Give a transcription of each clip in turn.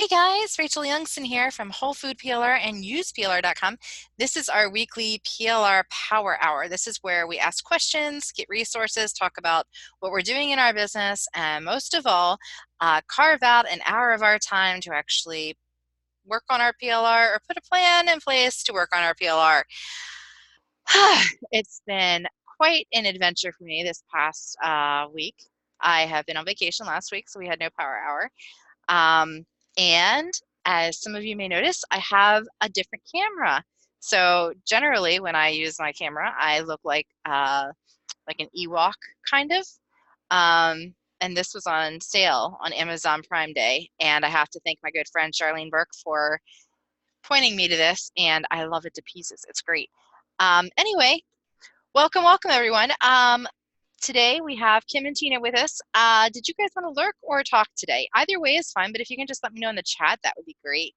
Hey guys, Rachel Youngson here from Whole Food PLR and UsePLR.com. This is our weekly PLR Power Hour. This is where we ask questions, get resources, talk about what we're doing in our business, and most of all, carve out an hour of our time to actually work on our PLR or put a plan in place to work on our PLR. It's been quite an adventure for me this past week. I have been on vacation last week, so we had no Power Hour. And as some of you may notice, I have a different camera. So generally when I use my camera, I look like an Ewok kind of. And this was on sale on Amazon Prime Day. And I have to thank my good friend Charlene Burke for pointing me to this, and I love it to pieces. It's great. Anyway, welcome everyone. Today we have Kim and Tina with us. Did you guys want to lurk or talk today? Either way is fine, but if you can just let me know in the chat, that would be great.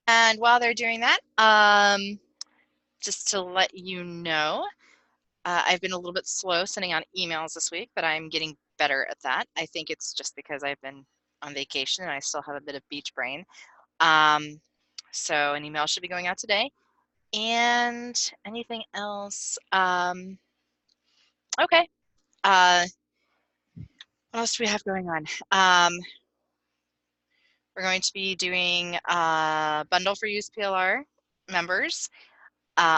And while they're doing that, just to let you know, I've been a little bit slow sending out emails this week, but I'm getting better at that. I think it's just because I've been on vacation and I still have a bit of beach brain. So an email should be going out today. And anything else? Okay. What else do we have going on? We're going to be doing a bundle for UsePLR members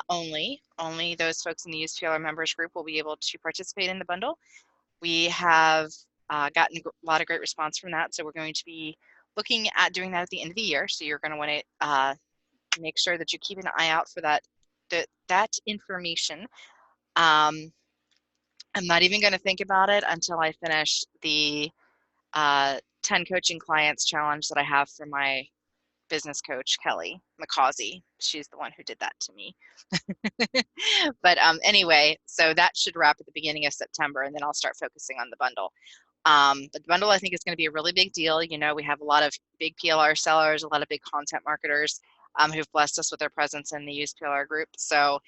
only. Only those folks in the UsePLR members group will be able to participate in the bundle. We have gotten a lot of great response from that, so we're going to be looking at doing that at the end of the year. So you're going to want to make sure that you keep an eye out for that information. I'm not even going to think about it until I finish the 10 coaching clients challenge that I have for my business coach, Kelly McCausey. She's the one who did that to me. But anyway, so that should wrap at the beginning of September, and then I'll start focusing on the bundle. But the bundle, I think, is going to be a really big deal. You know, we have a lot of big PLR sellers, a lot of big content marketers who've blessed us with their presence in the UsePLR group. So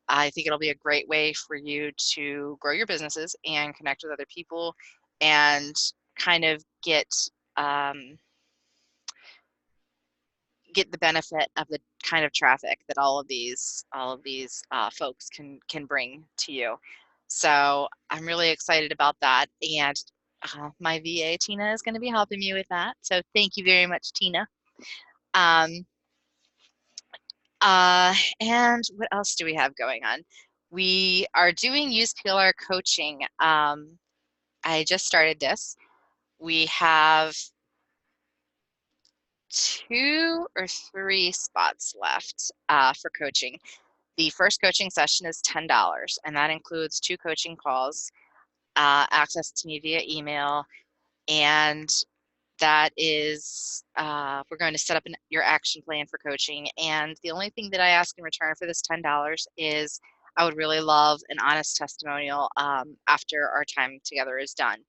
I think it'll be a great way for you to grow your businesses and connect with other people and kind of get the benefit of the kind of traffic that all of these folks can bring to you. So I'm really excited about that, and my VA Tina is going to be helping me with that. So thank you very much, Tina. And what else do we have going on? We are doing UsePLR coaching. I just started this. We have 2 or 3 spots left for coaching. The first coaching session is $10, and that includes 2 coaching calls, access to me via email, and that is, we're going to set up your action plan for coaching. And the only thing that I ask in return for this $10 is I would really love an honest testimonial after our time together is done.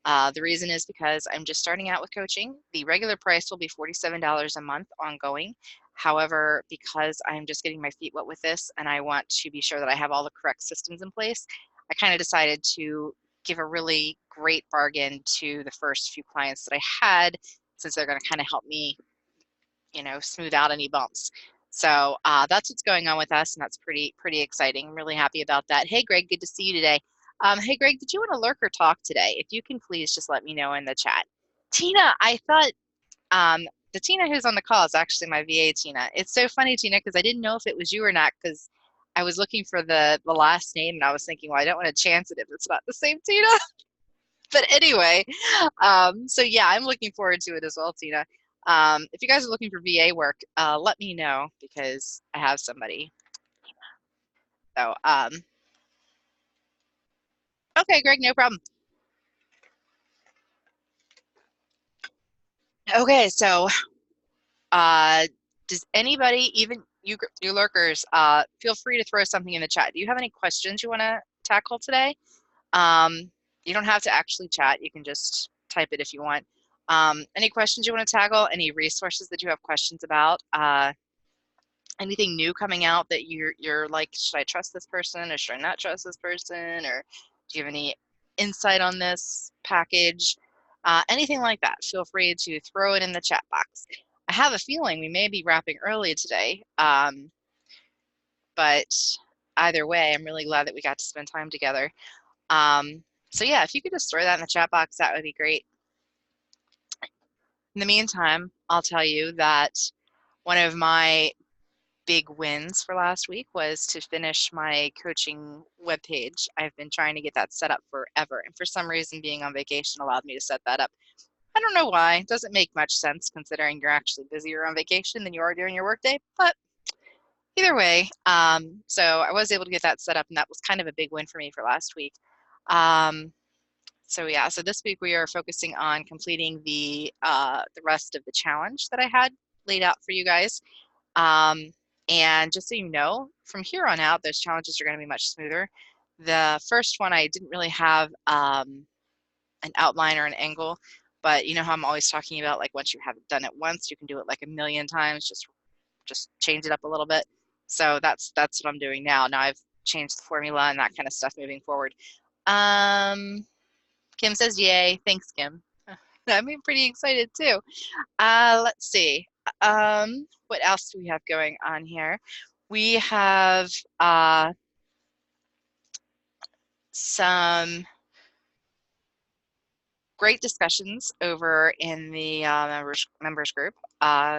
The reason is because I'm just starting out with coaching. The regular price will be $47 a month ongoing. However, because I'm just getting my feet wet with this and I want to be sure that I have all the correct systems in place, I kind of decided to give a really great bargain to the first few clients that I had, since they're going to kind of help me, you know, smooth out any bumps. So that's what's going on with us, and that's pretty exciting. I'm really happy about that. Hey, Greg, good to see you today. Hey, Greg, did you want to lurk or talk today? If you can, please just let me know in the chat. Tina, I thought the Tina who's on the call is actually my VA, Tina. It's so funny, Tina, because I didn't know if it was you or not, because I was looking for the last name, and I was thinking, well, I don't want to chance it if it's not the same Tina. But anyway, so yeah, I'm looking forward to it as well, Tina. If you guys are looking for VA work, let me know, because I have somebody. So, okay, Greg, no problem. Okay, so does anybody, even you lurkers, feel free to throw something in the chat. Do you have any questions you want to tackle today? You don't have to actually chat. You can just type it if you want. Any questions you want to tackle? Any resources that you have questions about? anything new coming out that you're like, should I trust this person or should I not trust this person? Or do you have any insight on this package? Anything like that, feel free to throw it in the chat box. I have a feeling we may be wrapping early today, but either way, I'm really glad that we got to spend time together. So yeah, if you could just throw that in the chat box, that would be great. In the meantime, I'll tell you that one of my big wins for last week was to finish my coaching webpage. I've been trying to get that set up forever, and for some reason being on vacation allowed me to set that up. I don't know why. It doesn't make much sense considering you're actually busier on vacation than you are during your workday, but either way, so I was able to get that set up, and that was kind of a big win for me for last week. So yeah, so this week we are focusing on completing the rest of the challenge that I had laid out for you guys. And just so you know, from here on out, those challenges are going to be much smoother. The first one, I didn't really have an outline or an angle, but you know how I'm always talking about, like, once you have done it once, you can do it like a million times, just change it up a little bit. So that's what I'm doing now. Now I've changed the formula and that kind of stuff moving forward. Kim says, yay. Thanks, Kim. I'm pretty excited too. Let's see. What else do we have going on here? We have some great discussions over in the members group.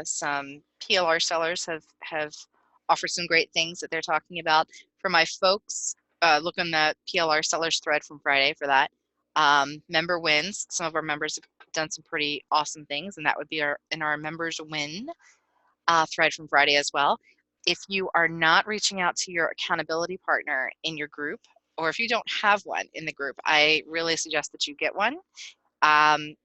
Some PLR sellers have offered some great things that they're talking about. For my folks, look on the PLR sellers thread from Friday for that. Member wins. Some of our members have done some pretty awesome things, and that would be in our members win thread from Friday as well. If you are not reaching out to your accountability partner in your group, or if you don't have one in the group, I really suggest that you get one.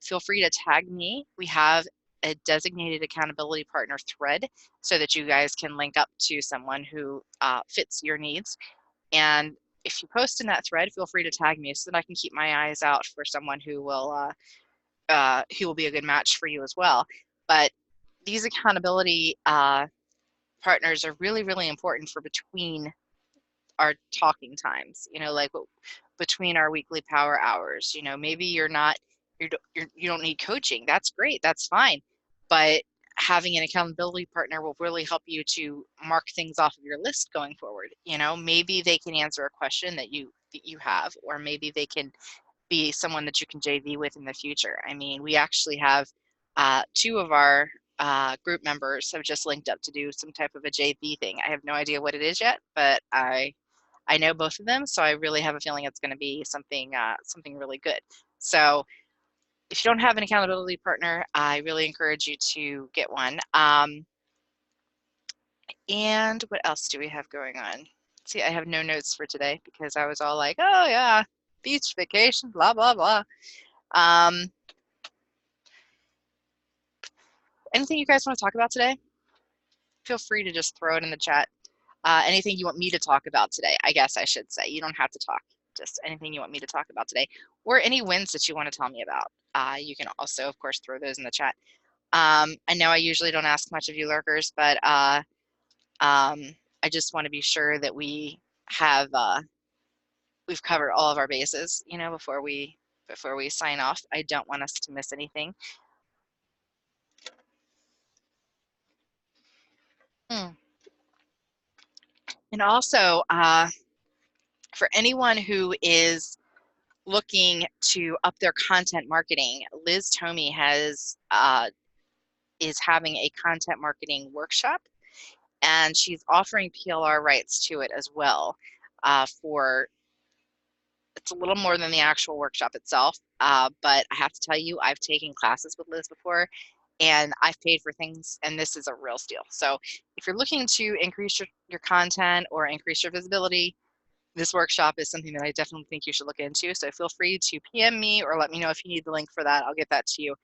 Feel free to tag me. We have a designated accountability partner thread so that you guys can link up to someone who fits your needs. And if you post in that thread, feel free to tag me so that I can keep my eyes out for someone who will be a good match for you as well. But these accountability partners are really, really important for between our talking times, you know, like between our weekly power hours. You know, maybe you don't need coaching. That's great. That's fine. But having an accountability partner will really help you to mark things off of your list going forward. You know, maybe they can answer a question that you have, or maybe they can be someone that you can JV with in the future. I mean, we actually have two of our group members have just linked up to do some type of a JV thing. I have no idea what it is yet, but I know both of them, so I really have a feeling it's going to be something really good. So if you don't have an accountability partner, I really encourage you to get one. And what else do we have going on? See, I have no notes for today because I was all like, oh yeah, beach vacation, blah, blah, blah. Anything you guys want to talk about today? Feel free to just throw it in the chat. Anything you want me to talk about today, I guess I should say. You don't have to talk, just anything you want me to talk about today, or any wins that you want to tell me about. You can also, of course, throw those in the chat. I know I usually don't ask much of you lurkers, but I just want to be sure that we have we've covered all of our bases, you know, before we sign off. I don't want us to miss anything. And also, for anyone who is looking to up their content marketing, Liz Tomey is having a content marketing workshop, and she's offering PLR rights to it as well. It's a little more than the actual workshop itself, but I have to tell you, I've taken classes with Liz before, and I've paid for things, and this is a real steal. So if you're looking to increase your content or increase your visibility, this workshop is something that I definitely think you should look into. So feel free to PM me or let me know if you need the link for that. I'll get that to you.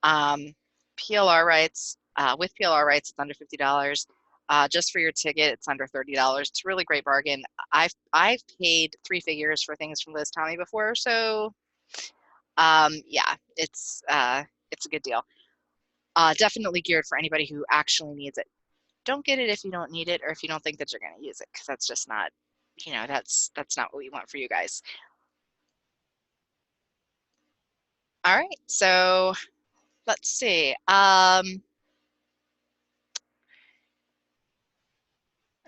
PLR rights, with PLR rights, it's under $50. Just for your ticket, it's under $30. It's a really great bargain. I've paid 3 figures for things from Liz Tomey before, so yeah, it's a good deal. Definitely geared for anybody who actually needs it. don't get it if you don't need it or if you don't think that you're going to use it, because that's just not, that's not what we want for you guys. All right, so let's see.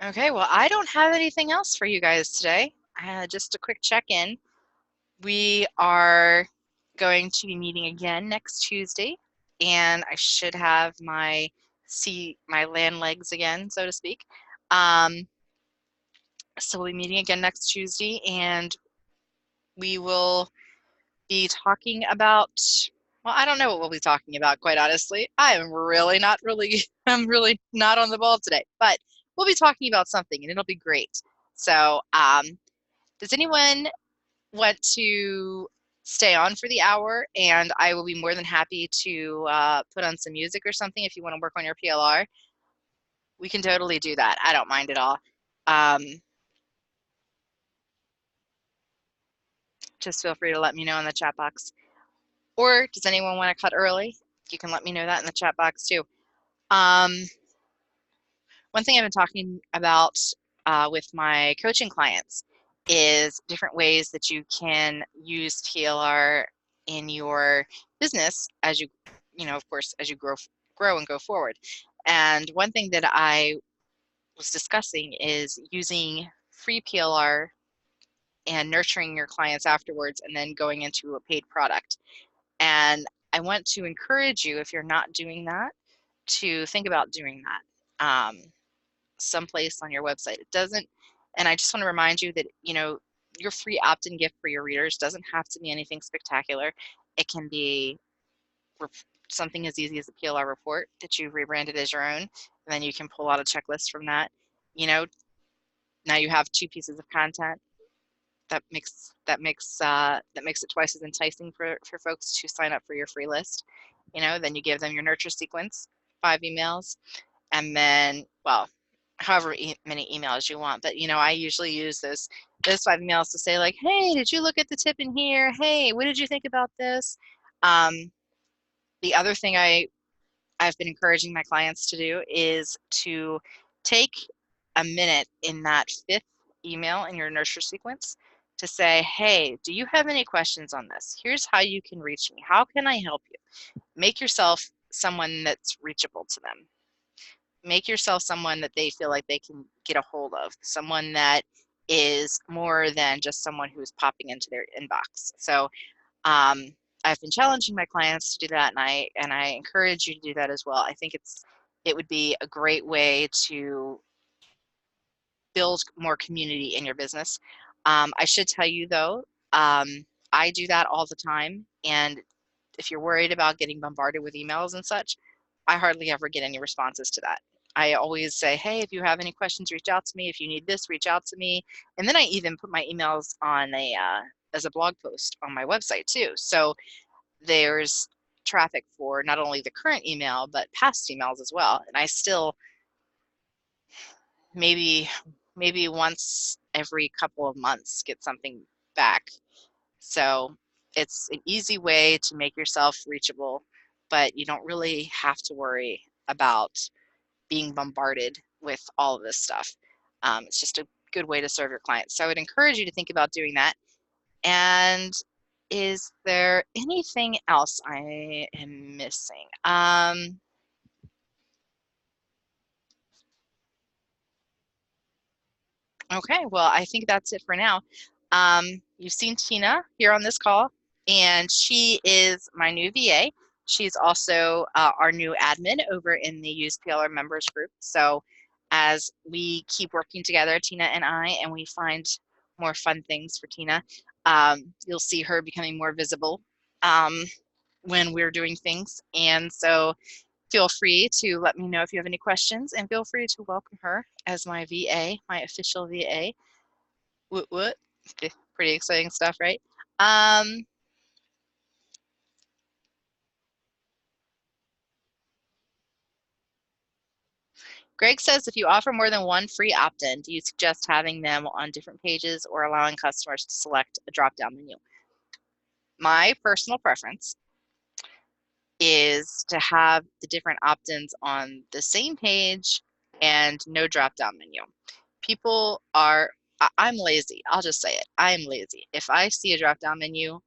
Okay, well, I don't have anything else for you guys today. Just a quick check-in. We are going to be meeting again next Tuesday, and I should have my land legs again, so to speak. So we'll be meeting again next Tuesday, and we will be talking about, well, I don't know what we'll be talking about, quite honestly. I'm really not on the ball today, but we'll be talking about something, and it'll be great. So does anyone want to stay on for the hour? And I will be more than happy to put on some music or something if you want to work on your PLR. We can totally do that. I don't mind at all. Just feel free to let me know in the chat box. Or does anyone want to cut early? You can let me know that in the chat box too. One thing I've been talking about with my coaching clients is different ways that you can use PLR in your business as you of course, as you grow and go forward. And one thing that I was discussing is using free PLR and nurturing your clients afterwards and then going into a paid product. And I want to encourage you, if you're not doing that, to think about doing that someplace on your website. It doesn't, and I just want to remind you that, your free opt-in gift for your readers doesn't have to be anything spectacular. It can be something as easy as a PLR report that you've rebranded as your own, and then you can pull out a checklist from that. Now you have 2 pieces of content that makes it twice as enticing for folks to sign up for your free list. Then you give them your nurture sequence, 5 emails, and then, well, however many emails you want. But I usually use those 5 emails to say, like, hey, did you look at the tip in here? Hey, what did you think about this? The other thing I've been encouraging my clients to do is to take a minute in that 5th email in your nurture sequence to say, hey, do you have any questions on this? Here's how you can reach me. How can I help you? Make yourself someone that's reachable to them. Make yourself someone that they feel like they can get a hold of, someone that is more than just someone who's popping into their inbox. So I've been challenging my clients to do that, and I encourage you to do that as well. I think it would be a great way to build more community in your business. I should tell you though, I do that all the time, and if you're worried about getting bombarded with emails and such, I hardly ever get any responses to that. I always say, hey, if you have any questions, reach out to me. If you need this, reach out to me. And then I even put my emails on as a blog post on my website too. So there's traffic for not only the current email, but past emails as well. And I still maybe once every couple of months get something back. So it's an easy way to make yourself reachable, but you don't really have to worry about being bombarded with all of this stuff. It's just a good way to serve your clients. So I would encourage you to think about doing that. And is there anything else I am missing? Okay, well, I think that's it for now. You've seen Tina here on this call, and she is my new VA. She's also our new admin over in the UsePLR members group. So as we keep working together, Tina and I, and we find more fun things for Tina, you'll see her becoming more visible when we're doing things. And so feel free to let me know if you have any questions, and feel free to welcome her as my VA, my official VA. What? Pretty exciting stuff, right? Greg says, if you offer more than one free opt-in, do you suggest having them on different pages or allowing customers to select a drop-down menu? My personal preference is to have the different opt-ins on the same page and no drop-down menu. People are, I'm lazy. I'll just say it. I'm lazy. If I see a drop-down menu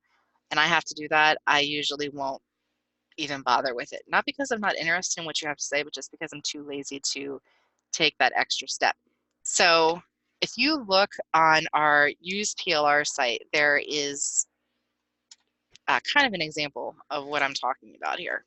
and I have to do that, I usually won't even bother with it. Not because I'm not interested in what you have to say, but just because I'm too lazy to take that extra step. So if you look on our UsePLR site, there is kind of an example of what I'm talking about here.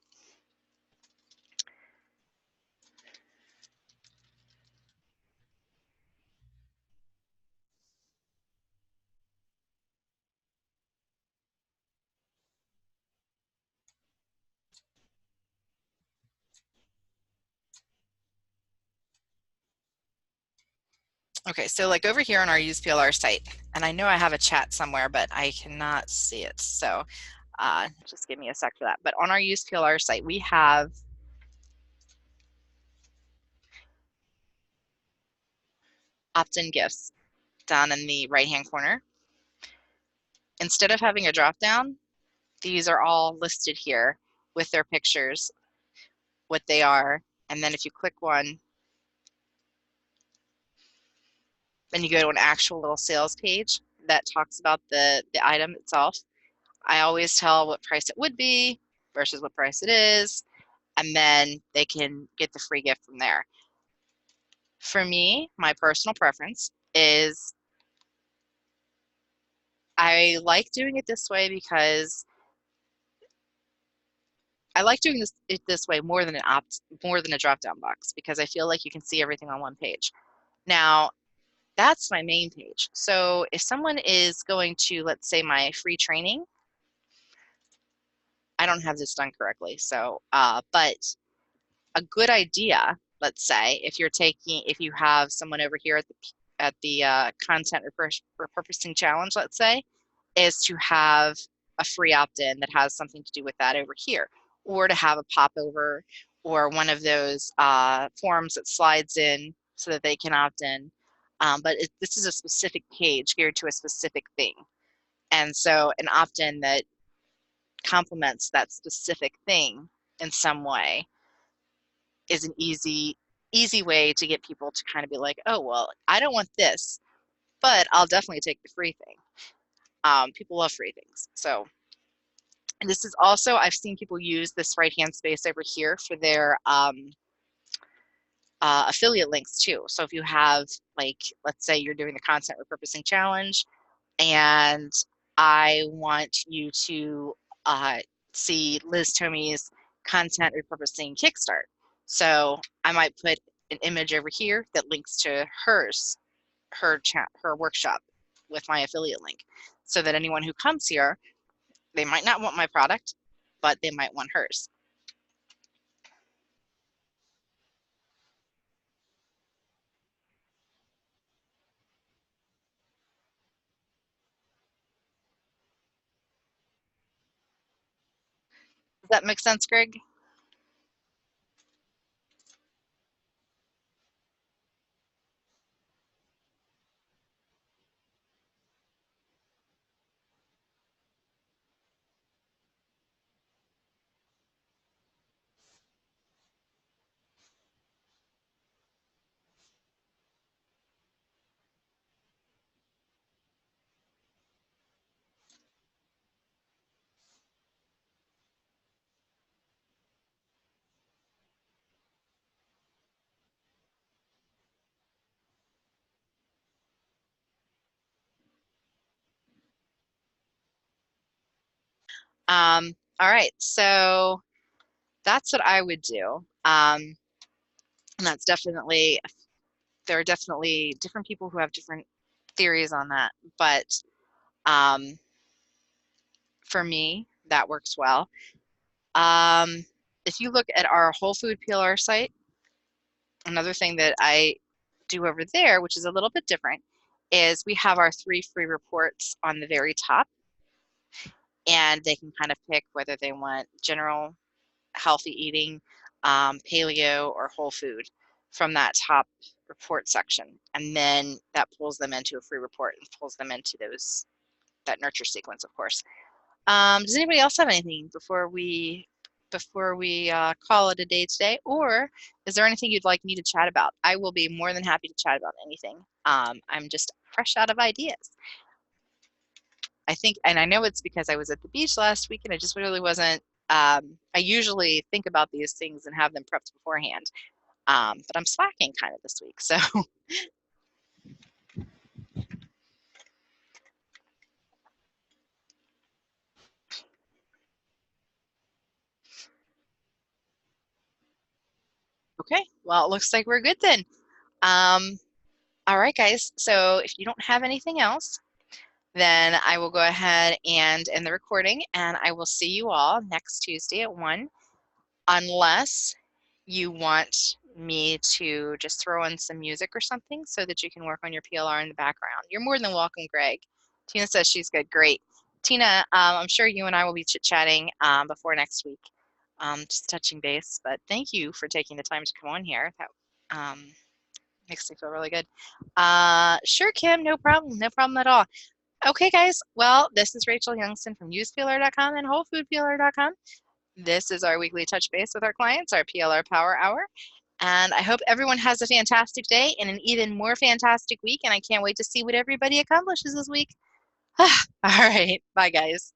Okay, so like over here on our UsePLR site, and I know I have a chat somewhere, but I cannot see it. So just give me a sec for that. But on our UsePLR site, we have opt-in gifts down in the right-hand corner. Instead of having a drop-down, these are all listed here with their pictures, what they are, and then if you click one, then you go to an actual little sales page that talks about the item itself. I always tell what price it would be versus what price it is, and then they can get the free gift from there. For me, my personal preference is I like doing it this way because I like doing it this way more than a drop-down box, because I feel like you can see everything on one page. Now, that's my main page. So if someone is going to, let's say, my free training, I don't have this done correctly. So, but a good idea, let's say, if you have someone over here at the content repurposing challenge, let's say, is to have a free opt-in that has something to do with that over here, or to have a popover or one of those forms that slides in so that they can opt in. But this is a specific page geared to a specific thing. And so an opt-in that complements that specific thing in some way is an easy way to get people to kind of be like, oh, well, I don't want this, but I'll definitely take the free thing. People love free things. So, and this is also, I've seen people use this right-hand space over here for their affiliate links too. So if you have, like, let's say you're doing the content repurposing challenge and I want you to see Liz Tomey's content repurposing kickstart. So I might put an image over here that links to her workshop with my affiliate link, so that anyone who comes here, they might not want my product, but they might want hers. Does that make sense, Greg? All right, so that's what I would do. And that's definitely, there are definitely different people who have different theories on that, but um, for me, that works well. If you look at our Whole Food PLR site, another thing that I do over there, which is a little bit different, is we have our 3 free reports on the very top, and they can kind of pick whether they want general healthy eating, paleo, or whole food from that top report section. And then that pulls them into a free report and pulls them into that nurture sequence, of course. Does anybody else have anything before we before we call it a day today? Or is there anything you'd like me to chat about? I will be more than happy to chat about anything. I'm just fresh out of ideas. I think, and I know it's because I was at the beach last week and I just really wasn't, I usually think about these things and have them prepped beforehand, but I'm slacking kind of this week, so. Okay, well, it looks like we're good then. All right, guys, so if you don't have anything else, then I will go ahead and end the recording, and I will see you all next Tuesday at 1, unless you want me to just throw in some music or something so that you can work on your PLR in the background. You're more than welcome, Greg. Tina says she's good. Great. Tina, I'm sure you and I will be chit-chatting before next week, just touching base, but thank you for taking the time to come on here. That makes me feel really good. Sure, Kim, no problem at all. Okay, guys, well, this is Rachel Youngson from UsePLR.com and WholeFoodPLR.com. This is our weekly touch base with our clients, our PLR Power Hour. And I hope everyone has a fantastic day and an even more fantastic week. And I can't wait to see what everybody accomplishes this week. All right. Bye, guys.